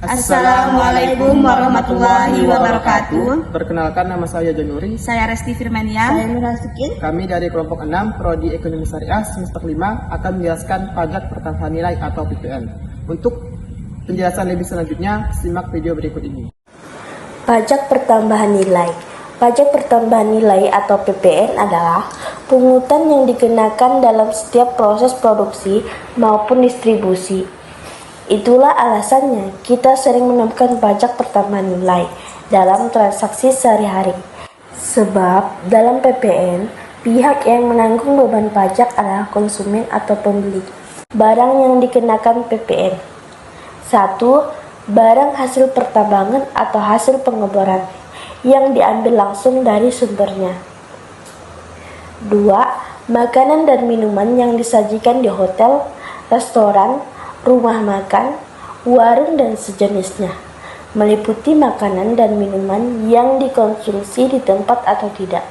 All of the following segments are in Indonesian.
Assalamualaikum warahmatullahi wabarakatuh. Perkenalkan, nama saya Januri. Saya Resti Firmania. Saya Nurasukin. Kami dari kelompok 6 Prodi Ekonomi Syariah semester 5 akan menjelaskan pajak pertambahan nilai atau PPN. Untuk penjelasan lebih selanjutnya, simak video berikut ini. Pajak pertambahan nilai. Pajak pertambahan nilai atau PPN adalah pungutan yang dikenakan dalam setiap proses produksi maupun distribusi. Itulah alasannya kita sering menemukan pajak pertambahan nilai dalam transaksi sehari-hari. Sebab dalam PPN, pihak yang menanggung beban pajak adalah konsumen atau pembeli. Barang yang dikenakan PPN. 1. Barang hasil pertambangan atau hasil pengeboran yang diambil langsung dari sumbernya. 2. Makanan dan minuman yang disajikan di hotel, restoran, rumah makan, warung dan sejenisnya, meliputi makanan dan minuman yang dikonsumsi di tempat atau tidak,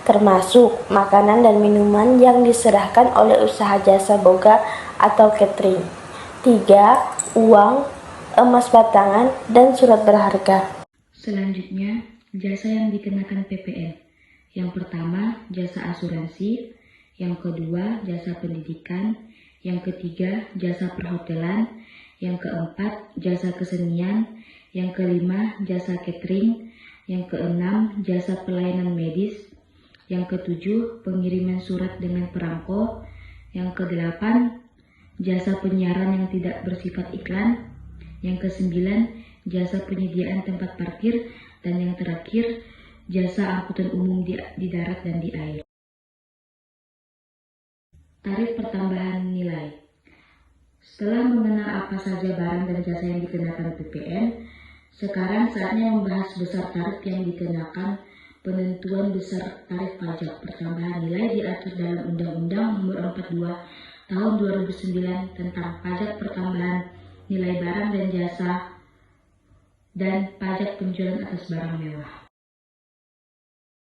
termasuk makanan dan minuman yang diserahkan oleh usaha jasa boga atau catering. 3. Uang, emas batangan, dan surat berharga. Selanjutnya, jasa yang dikenakan PPN. Yang pertama, jasa asuransi. Yang kedua, jasa pendidikan. Yang ketiga, jasa perhotelan. Yang keempat, jasa kesenian. Yang kelima, jasa catering. Yang keenam, jasa pelayanan medis. Yang ketujuh, pengiriman surat dengan perangko. Yang kedelapan, jasa penyiaran yang tidak bersifat iklan. Yang kesembilan, jasa penyediaan tempat parkir. Dan yang terakhir, jasa angkutan umum di darat dan di air. Tarif pertambahan nilai. Setelah mengenal apa saja barang dan jasa yang dikenakan PPN, sekarang saatnya membahas besar tarif yang dikenakan. Penentuan besar tarif pajak pertambahan nilai diatur dalam Undang-Undang Nomor 42 Tahun 2009 tentang pajak pertambahan nilai barang dan jasa dan pajak penjualan atas barang mewah.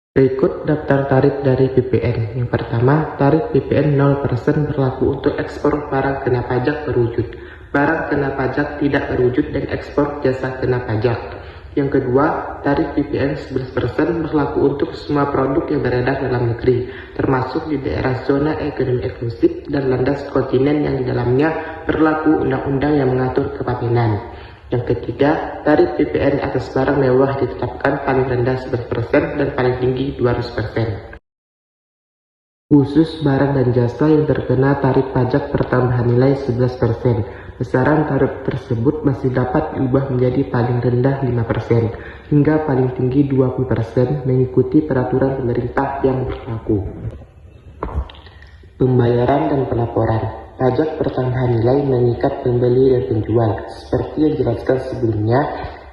Berikut daftar tarif dari PPN. Yang pertama, tarif PPN 0% berlaku untuk ekspor barang kena pajak berwujud, barang kena pajak tidak berwujud, dan ekspor jasa kena pajak. Yang kedua, tarif PPN 11% berlaku untuk semua produk yang beredar dalam negeri, termasuk di daerah zona ekonomi eksklusif dan landas kontinen yang di dalamnya berlaku undang-undang yang mengatur kepabeanan. Yang ketiga, tarif PPN atas barang mewah ditetapkan paling rendah 11% dan paling tinggi 200%. Khusus barang dan jasa yang terkena tarif pajak pertambahan nilai 11%. Besaran tarif tersebut masih dapat diubah menjadi paling rendah 5% hingga paling tinggi 20% mengikuti peraturan pemerintah yang berlaku. Pembayaran dan pelaporan. Pajak pertambahan nilai mengikat pembeli dan penjual. Seperti yang dijelaskan sebelumnya,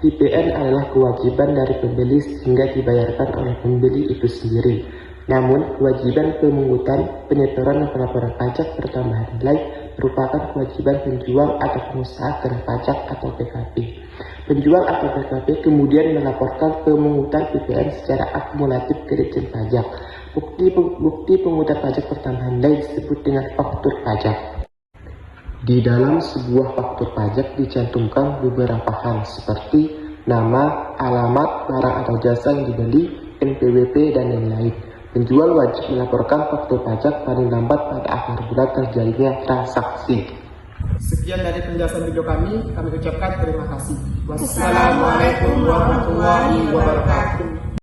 PPN adalah kewajiban dari pembeli sehingga dibayarkan oleh pembeli itu sendiri. Namun, kewajiban pemungutan, penyetoran dan pelaporan pajak pertambahan nilai merupakan kewajiban penjual atau pengusaha kena pajak atau PKP. Penjual atau PKP kemudian melaporkan pemungutan PPN secara akumulatif ke Ditjen Pajak. Bukti pengungutan pajak pertambahan nilai disebut dengan faktur pajak. Di dalam sebuah faktur pajak dicantumkan beberapa hal seperti nama, alamat, barang atau jasa yang dibeli, NPWP, dan lain-lain. Penjual wajib melaporkan faktur pajak paling lambat pada akhir bulan terjadinya transaksi. Sekian dari penjelasan video kami ucapkan terima kasih. Wassalamualaikum warahmatullahi wabarakatuh.